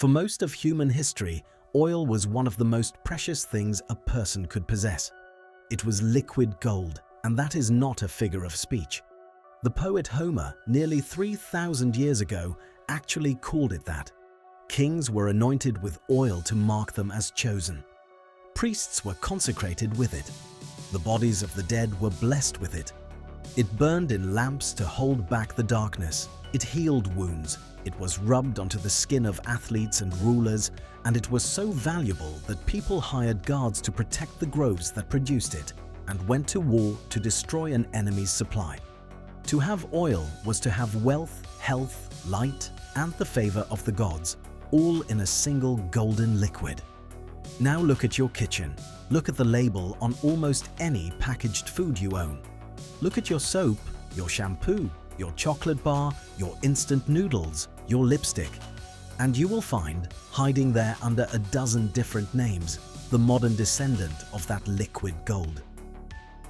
For most of human history, oil was one of the most precious things a person could possess. It was liquid gold, and that is not a figure of speech. The poet Homer, nearly 3,000 years ago, actually called it that. Kings were anointed with oil to mark them as chosen. Priests were consecrated with it. The bodies of the dead were blessed with it. It burned in lamps to hold back the darkness. It healed wounds. It was rubbed onto the skin of athletes and rulers, and it was so valuable that people hired guards to protect the groves that produced it and went to war to destroy an enemy's supply. To have oil was to have wealth, health, light, and the favour of the gods, all in a single golden liquid. Now look at your kitchen. Look at the label on almost any packaged food you own. Look at your soap, your shampoo, your chocolate bar, your instant noodles, your lipstick. And you will find, hiding there under a dozen different names, the modern descendant of that liquid gold.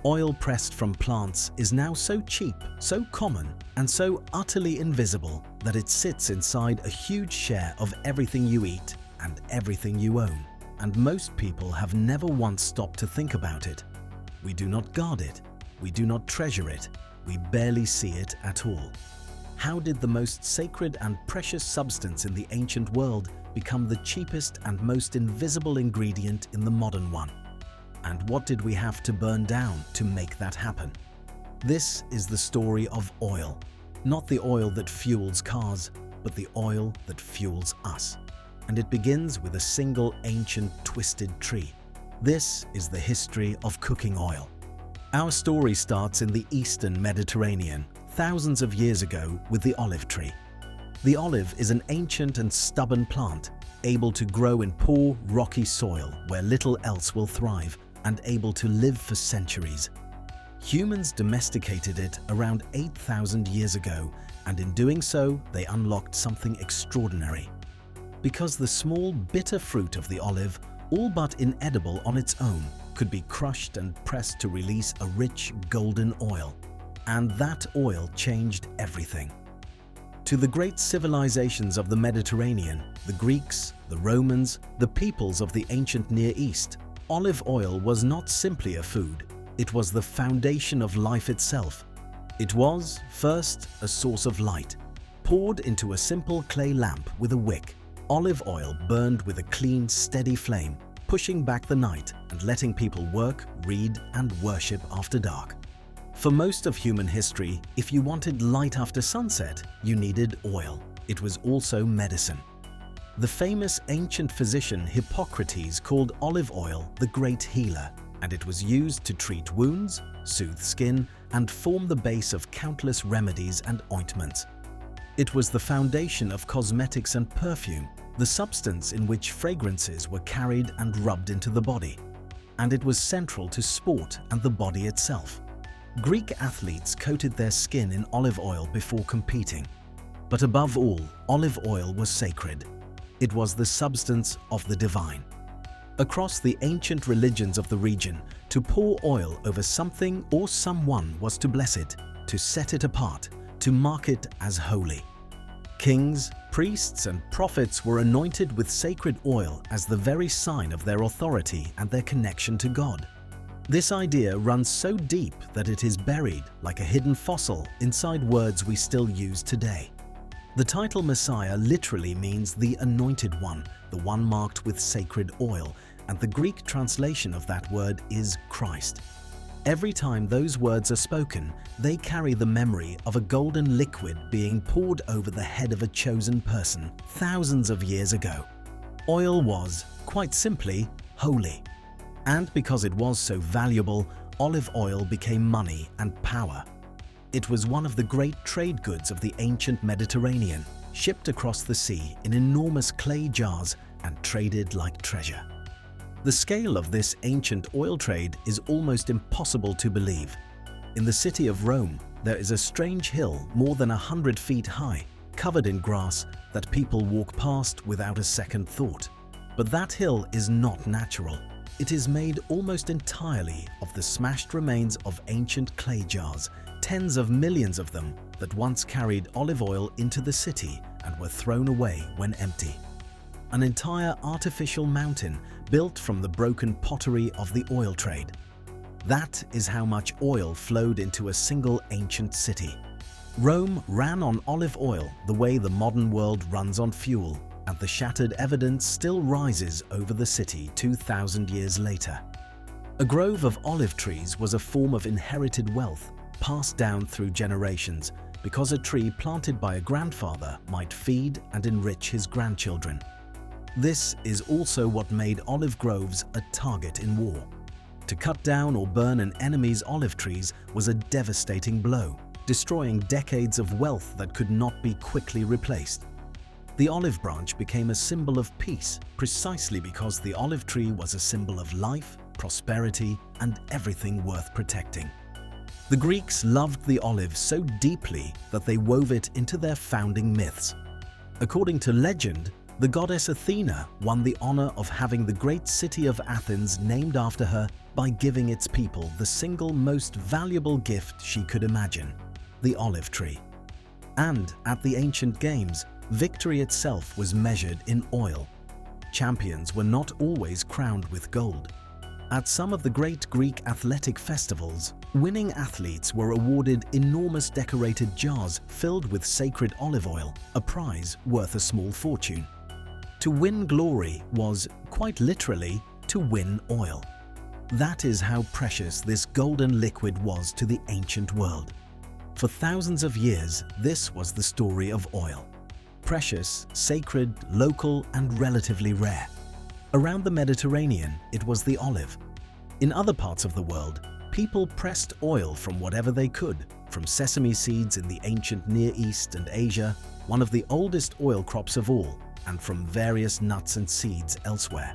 Oil pressed from plants is now so cheap, so common, and so utterly invisible that it sits inside a huge share of everything you eat and everything you own. And most people have never once stopped to think about it. We do not guard it. We do not treasure it. We barely see it at all. How did the most sacred and precious substance in the ancient world become the cheapest and most invisible ingredient in the modern one? And what did we have to burn down to make that happen? This is the story of oil. Not the oil that fuels cars, but the oil that fuels us. And it begins with a single ancient twisted tree. This is the history of cooking oil. Our story starts in the Eastern Mediterranean, thousands of years ago, with the olive tree. The olive is an ancient and stubborn plant, able to grow in poor, rocky soil where little else will thrive, and able to live for centuries. Humans domesticated it around 8,000 years ago, and in doing so, they unlocked something extraordinary. Because the small, bitter fruit of the olive, all but inedible on its own, could be crushed and pressed to release a rich, golden oil. And that oil changed everything. To the great civilizations of the Mediterranean, the Greeks, the Romans, the peoples of the ancient Near East, olive oil was not simply a food, it was the foundation of life itself. It was, first, a source of light. Poured into a simple clay lamp with a wick, olive oil burned with a clean, steady flame, pushing back the night and letting people work, read, and worship after dark. For most of human history, if you wanted light after sunset, you needed oil. It was also medicine. The famous ancient physician Hippocrates called olive oil the great healer, and it was used to treat wounds, soothe skin, and form the base of countless remedies and ointments. It was the foundation of cosmetics and perfume, the substance in which fragrances were carried and rubbed into the body. And it was central to sport and the body itself. Greek athletes coated their skin in olive oil before competing. But above all, olive oil was sacred. It was the substance of the divine. Across the ancient religions of the region, to pour oil over something or someone was to bless it, to set it apart, to mark it as holy. Kings, priests, and prophets were anointed with sacred oil as the very sign of their authority and their connection to God. This idea runs so deep that it is buried like a hidden fossil inside words we still use today. The title Messiah literally means the anointed one, the one marked with sacred oil, and the Greek translation of that word is Christ. Every time those words are spoken, they carry the memory of a golden liquid being poured over the head of a chosen person thousands of years ago. Oil was, quite simply, holy. And because it was so valuable, olive oil became money and power. It was one of the great trade goods of the ancient Mediterranean, shipped across the sea in enormous clay jars and traded like treasure. The scale of this ancient oil trade is almost impossible to believe. In the city of Rome, there is a strange hill more than 100 feet high, covered in grass, that people walk past without a second thought. But that hill is not natural. It is made almost entirely of the smashed remains of ancient clay jars, tens of millions of them, that once carried olive oil into the city and were thrown away when empty. an entire artificial mountain built from the broken pottery of the oil trade. That is how much oil flowed into a single ancient city. Rome ran on olive oil the way the modern world runs on fuel, and the shattered evidence still rises over the city 2,000 years later. A grove of olive trees was a form of inherited wealth passed down through generations, because a tree planted by a grandfather might feed and enrich his grandchildren. This is also what made olive groves a target in war. To cut down or burn an enemy's olive trees was a devastating blow, destroying decades of wealth that could not be quickly replaced. The olive branch became a symbol of peace precisely because the olive tree was a symbol of life, prosperity, and everything worth protecting. The Greeks loved the olive so deeply that they wove it into their founding myths. According to legend, the goddess Athena won the honor of having the great city of Athens named after her by giving its people the single most valuable gift she could imagine, the olive tree. And at the ancient games, victory itself was measured in oil. Champions were not always crowned with gold. At some of the great Greek athletic festivals, winning athletes were awarded enormous decorated jars filled with sacred olive oil, a prize worth a small fortune. To win glory was, quite literally, to win oil. That is how precious this golden liquid was to the ancient world. For thousands of years, this was the story of oil. Precious, sacred, local, and relatively rare. Around the Mediterranean, it was the olive. In other parts of the world, people pressed oil from whatever they could, from sesame seeds in the ancient Near East and Asia, one of the oldest oil crops of all, and from various nuts and seeds elsewhere.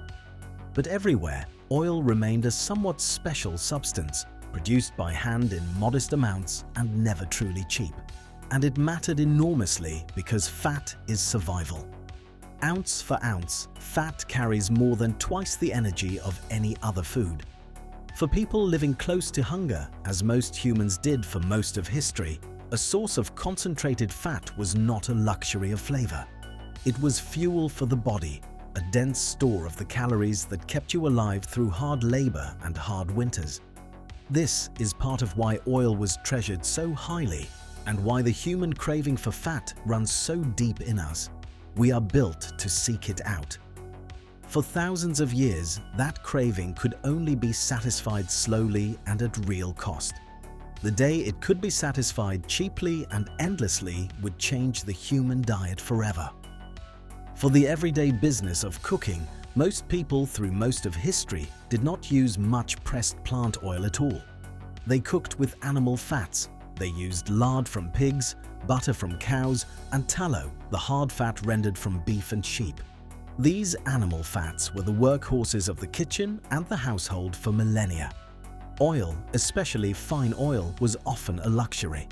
But everywhere, oil remained a somewhat special substance, produced by hand in modest amounts and never truly cheap. And it mattered enormously because fat is survival. Ounce for ounce, fat carries more than twice the energy of any other food. For people living close to hunger, as most humans did for most of history, a source of concentrated fat was not a luxury of flavor. It was fuel for the body, a dense store of the calories that kept you alive through hard labor and hard winters. This is part of why oil was treasured so highly and why the human craving for fat runs so deep in us. We are built to seek it out. For thousands of years, that craving could only be satisfied slowly and at real cost. The day it could be satisfied cheaply and endlessly would change the human diet forever. For the everyday business of cooking, most people through most of history did not use much pressed plant oil at all. They cooked with animal fats. They used lard from pigs, butter from cows, and tallow, the hard fat rendered from beef and sheep. These animal fats were the workhorses of the kitchen and the household for millennia. Oil, especially fine oil, was often a luxury.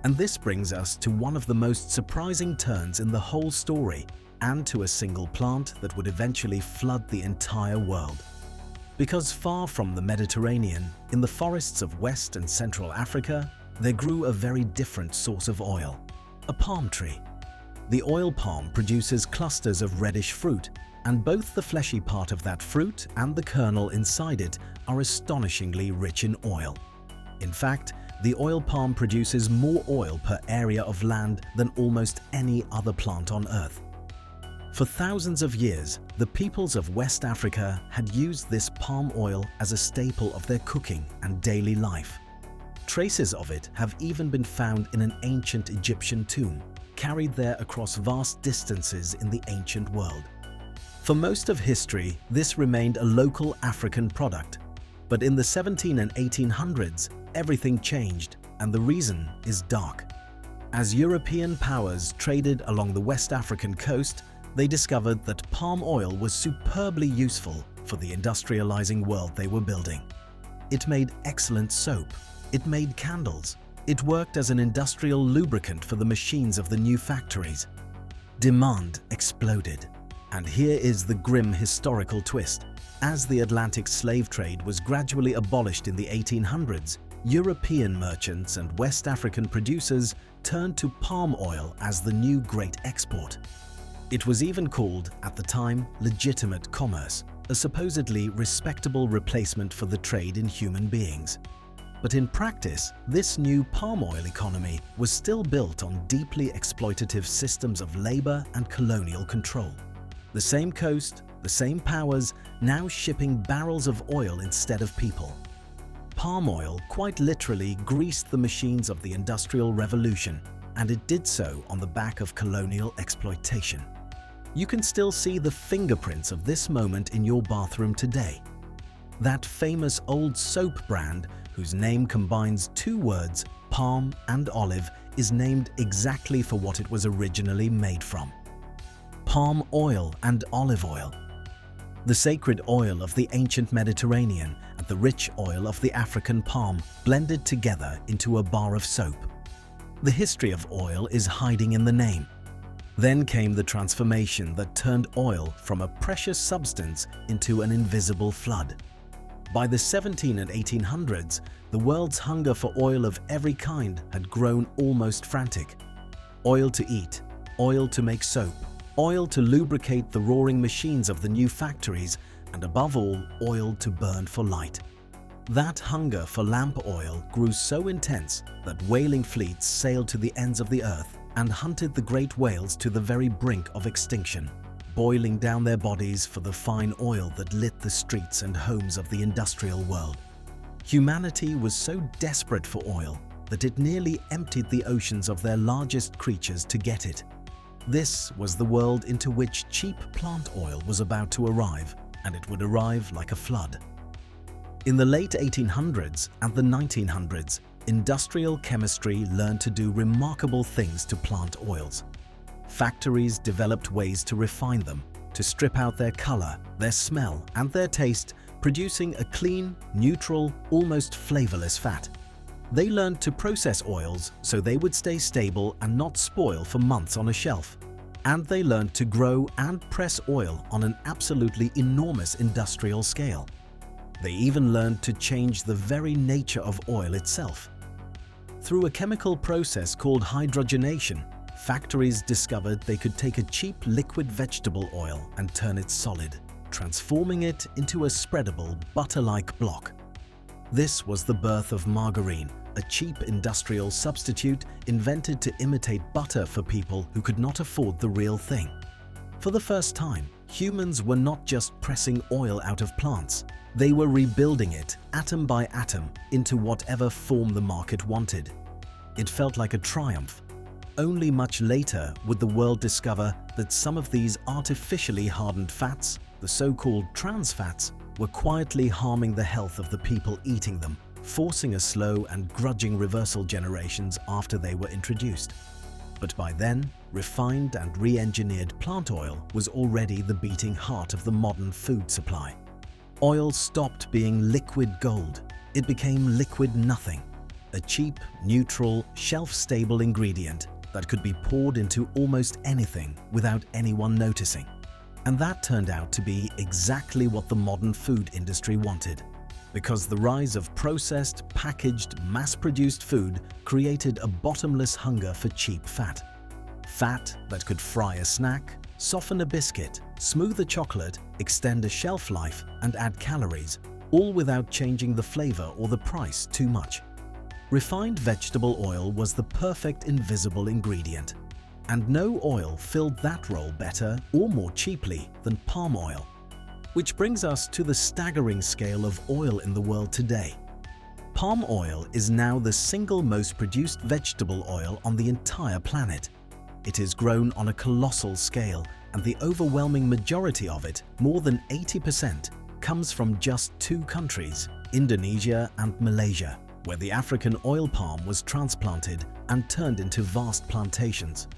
And this brings us to one of the most surprising turns in the whole story, and to a single plant that would eventually flood the entire world. Because far from the Mediterranean, in the forests of West and Central Africa, there grew a very different source of oil, a palm tree. The oil palm produces clusters of reddish fruit, and both the fleshy part of that fruit and the kernel inside it are astonishingly rich in oil. In fact, the oil palm produces more oil per area of land than almost any other plant on Earth. For thousands of years, the peoples of West Africa had used this palm oil as a staple of their cooking and daily life. Traces of it have even been found in an ancient Egyptian tomb, carried there across vast distances in the ancient world. For most of history, this remained a local African product. But in the 1700s and 1800s, everything changed, and the reason is dark. As European powers traded along the West African coast, they discovered that palm oil was superbly useful for the industrializing world they were building. It made excellent soap. It made candles. It worked as an industrial lubricant for the machines of the new factories. Demand exploded. And here is the grim historical twist. As the Atlantic slave trade was gradually abolished in the 1800s, European merchants and West African producers turned to palm oil as the new great export. It was even called, at the time, legitimate commerce, a supposedly respectable replacement for the trade in human beings. But in practice, this new palm oil economy was still built on deeply exploitative systems of labor and colonial control. The same coast, the same powers, now shipping barrels of oil instead of people. Palm oil quite literally greased the machines of the Industrial Revolution, and it did so on the back of colonial exploitation. You can still see the fingerprints of this moment in your bathroom today. That famous old soap brand, whose name combines two words, palm and olive, is named exactly for what it was originally made from: palm oil and olive oil. The sacred oil of the ancient Mediterranean and the rich oil of the African palm blended together into a bar of soap. The history of oil is hiding in the name. Then came the transformation that turned oil from a precious substance into an invisible flood. By the 1700s and 1800s, the world's hunger for oil of every kind had grown almost frantic. Oil to eat, oil to make soap, oil to lubricate the roaring machines of the new factories, and above all, oil to burn for light. That hunger for lamp oil grew so intense that whaling fleets sailed to the ends of the earth and hunted the great whales to the very brink of extinction, boiling down their bodies for the fine oil that lit the streets and homes of the industrial world. Humanity was so desperate for oil that it nearly emptied the oceans of their largest creatures to get it. This was the world into which cheap plant oil was about to arrive, and it would arrive like a flood. In the late 1800s and the 1900s, industrial chemistry learned to do remarkable things to plant oils. Factories developed ways to refine them, to strip out their color, their smell, and their taste, producing a clean, neutral, almost flavorless fat. They learned to process oils so they would stay stable and not spoil for months on a shelf. And they learned to grow and press oil on an absolutely enormous industrial scale. They even learned to change the very nature of oil itself. Through a chemical process called hydrogenation, factories discovered they could take a cheap liquid vegetable oil and turn it solid, transforming it into a spreadable, butter-like block. This was the birth of margarine, a cheap industrial substitute invented to imitate butter for people who could not afford the real thing. For the first time, humans were not just pressing oil out of plants. They were rebuilding it, atom by atom, into whatever form the market wanted. It felt like a triumph. Only much later would the world discover that some of these artificially hardened fats, the so-called trans fats, were quietly harming the health of the people eating them, forcing a slow and grudging reversal generations after they were introduced. But by then, refined and re-engineered plant oil was already the beating heart of the modern food supply. Oil stopped being liquid gold. It became liquid nothing, a cheap, neutral, shelf-stable ingredient that could be poured into almost anything without anyone noticing. And that turned out to be exactly what the modern food industry wanted, because the rise of processed, packaged, mass-produced food created a bottomless hunger for cheap fat. Fat that could fry a snack, soften a biscuit, smooth a chocolate, extend a shelf life, and add calories, all without changing the flavor or the price too much. Refined vegetable oil was the perfect invisible ingredient, and no oil filled that role better or more cheaply than palm oil. Which brings us to the staggering scale of oil in the world today. Palm oil is now the single most produced vegetable oil on the entire planet. It is grown on a colossal scale, and the overwhelming majority of it, more than 80%, comes from just two countries, Indonesia and Malaysia, where the African oil palm was transplanted and turned into vast plantations.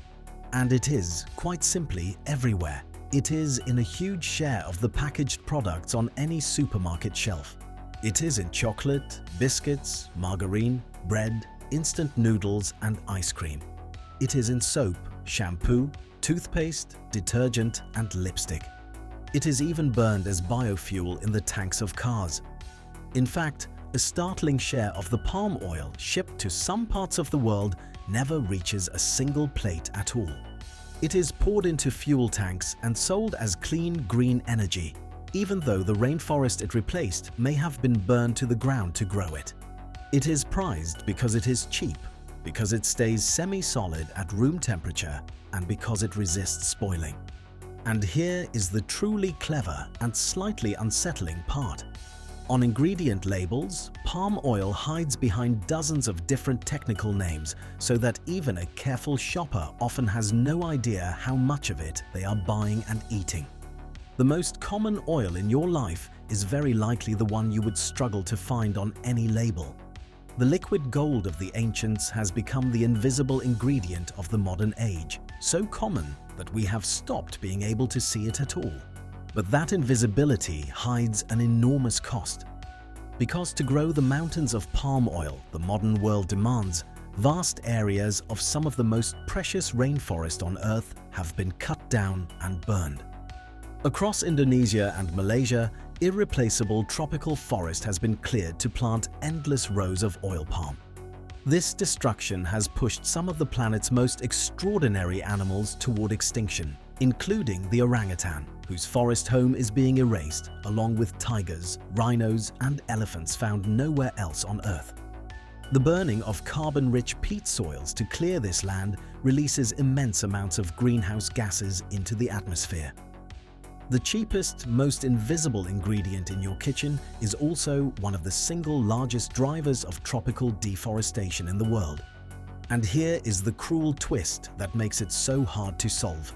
And it is, quite simply, everywhere. It is in a huge share of the packaged products on any supermarket shelf. It is in chocolate, biscuits, margarine, bread, instant noodles, and ice cream. It is in soap, shampoo, toothpaste, detergent, and lipstick. It is even burned as biofuel in the tanks of cars. In fact, a startling share of the palm oil shipped to some parts of the world never reaches a single plate at all. It is poured into fuel tanks and sold as clean green energy, even though the rainforest it replaced may have been burned to the ground to grow it. It is prized because it is cheap, because it stays semi-solid at room temperature, and because it resists spoiling. And here is the truly clever and slightly unsettling part. On ingredient labels, palm oil hides behind dozens of different technical names so that even a careful shopper often has no idea how much of it they are buying and eating. The most common oil in your life is very likely the one you would struggle to find on any label. The liquid gold of the ancients has become the invisible ingredient of the modern age, so common that we have stopped being able to see it at all. But that invisibility hides an enormous cost. Because to grow the mountains of palm oil the modern world demands, vast areas of some of the most precious rainforest on Earth have been cut down and burned. Across Indonesia and Malaysia, irreplaceable tropical forest has been cleared to plant endless rows of oil palm. This destruction has pushed some of the planet's most extraordinary animals toward extinction, including the orangutan, whose forest home is being erased, along with tigers, rhinos, and elephants found nowhere else on Earth. The burning of carbon-rich peat soils to clear this land releases immense amounts of greenhouse gases into the atmosphere. The cheapest, most invisible ingredient in your kitchen is also one of the single largest drivers of tropical deforestation in the world. And here is the cruel twist that makes it so hard to solve.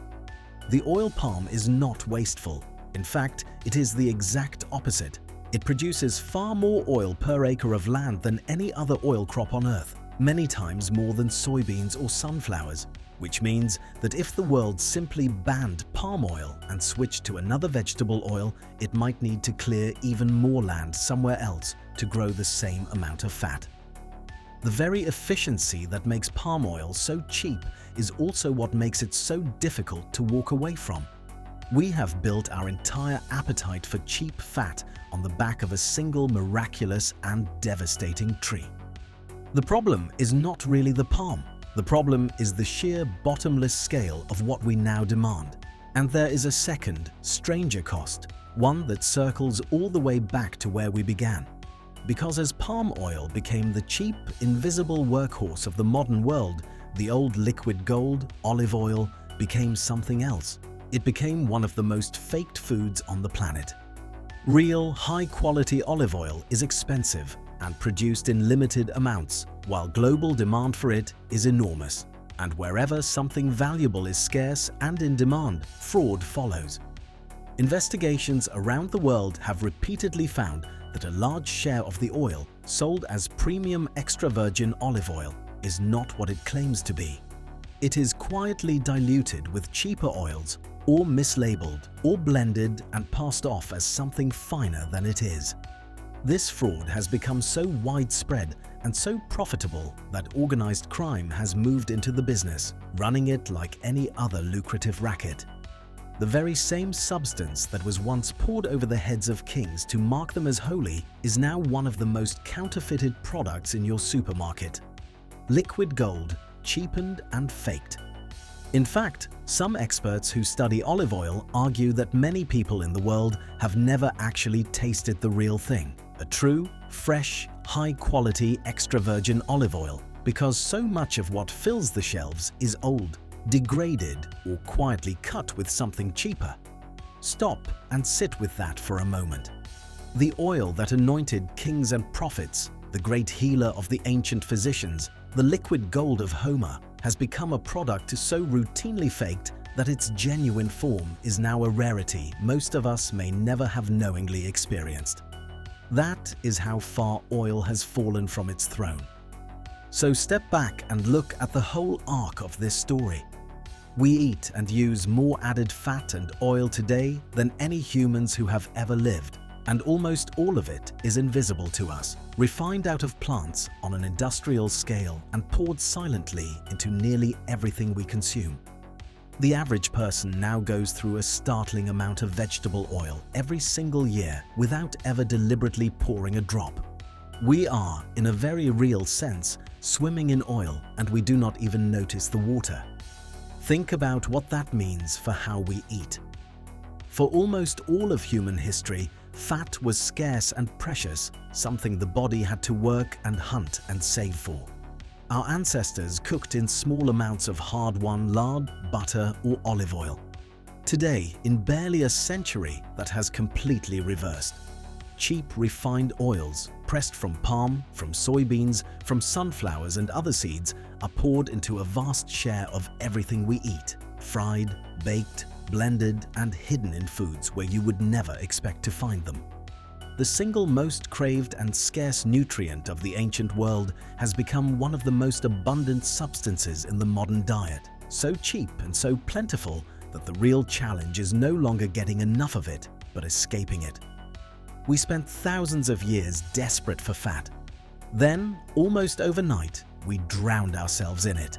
The oil palm is not wasteful. In fact, it is the exact opposite. It produces far more oil per acre of land than any other oil crop on Earth, many times more than soybeans or sunflowers. Which means that if the world simply banned palm oil and switched to another vegetable oil, it might need to clear even more land somewhere else to grow the same amount of fat. The very efficiency that makes palm oil so cheap is also what makes it so difficult to walk away from. We have built our entire appetite for cheap fat on the back of a single miraculous and devastating tree. The problem is not really the palm. The problem is the sheer bottomless scale of what we now demand. And there is a second, stranger cost, one that circles all the way back to where we began. Because as palm oil became the cheap, invisible workhorse of the modern world, the old liquid gold, olive oil, became something else. It became one of the most faked foods on the planet. Real, high-quality olive oil is expensive and produced in limited amounts, while global demand for it is enormous. And wherever something valuable is scarce and in demand, fraud follows. Investigations around the world have repeatedly found that a large share of the oil sold as premium extra virgin olive oil is not what it claims to be. It is quietly diluted with cheaper oils, or mislabeled, or blended and passed off as something finer than it is. This fraud has become so widespread and so profitable that organized crime has moved into the business, running it like any other lucrative racket. The very same substance that was once poured over the heads of kings to mark them as holy is now one of the most counterfeited products in your supermarket. Liquid gold, cheapened and faked. In fact, some experts who study olive oil argue that many people in the world have never actually tasted the real thing, a true, fresh, high-quality extra virgin olive oil, because so much of what fills the shelves is old, degraded, or quietly cut with something cheaper. Stop and sit with that for a moment. The oil that anointed kings and prophets, the great healer of the ancient physicians, the liquid gold of Homer, has become a product so routinely faked that its genuine form is now a rarity most of us may never have knowingly experienced. That is how far oil has fallen from its throne. So step back and look at the whole arc of this story. We eat and use more added fat and oil today than any humans who have ever lived, and almost all of it is invisible to us, refined out of plants on an industrial scale and poured silently into nearly everything we consume. The average person now goes through a startling amount of vegetable oil every single year without ever deliberately pouring a drop. We are, in a very real sense, swimming in oil, and we do not even notice the water. Think about what that means for how we eat. For almost all of human history, fat was scarce and precious, something the body had to work and hunt and save for. Our ancestors cooked in small amounts of hard-won lard, butter, or olive oil. Today, in barely a century, that has completely reversed. Cheap, refined oils, pressed from palm, from soybeans, from sunflowers and other seeds, are poured into a vast share of everything we eat, fried, baked, blended, and hidden in foods where you would never expect to find them. The single most craved and scarce nutrient of the ancient world has become one of the most abundant substances in the modern diet, so cheap and so plentiful that the real challenge is no longer getting enough of it, but escaping it. We spent thousands of years desperate for fat. Then, almost overnight, we drowned ourselves in it.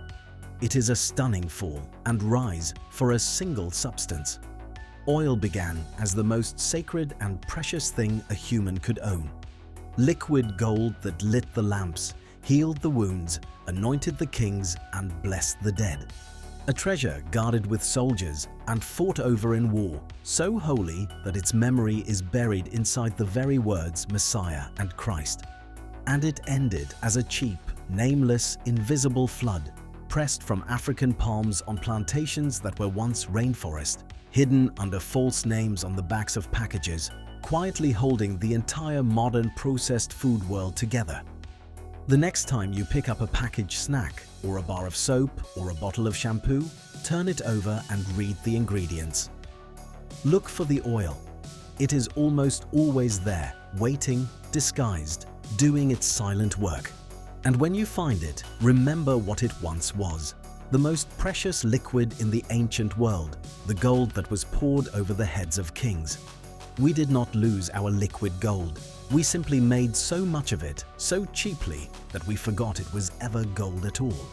It is a stunning fall and rise for a single substance. Oil began as the most sacred and precious thing a human could own. Liquid gold that lit the lamps, healed the wounds, anointed the kings, and blessed the dead. A treasure guarded with soldiers and fought over in war, so holy that its memory is buried inside the very words Messiah and Christ. And it ended as a cheap, nameless, invisible flood, pressed from African palms on plantations that were once rainforest, hidden under false names on the backs of packages, quietly holding the entire modern processed food world together. The next time you pick up a packaged snack, or a bar of soap, or a bottle of shampoo, turn it over and read the ingredients. Look for the oil. It is almost always there, waiting, disguised, doing its silent work. And when you find it, remember what it once was. The most precious liquid in the ancient world, the gold that was poured over the heads of kings. We did not lose our liquid gold. We simply made so much of it, so cheaply, that we forgot it was ever gold at all.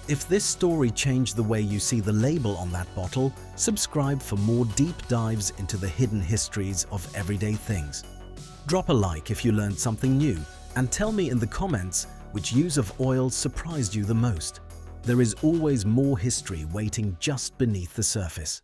If this story changed the way you see the label on that bottle, subscribe for more deep dives into the hidden histories of everyday things. Drop a like if you learned something new, and tell me in the comments which use of oil surprised you the most. There is always more history waiting just beneath the surface.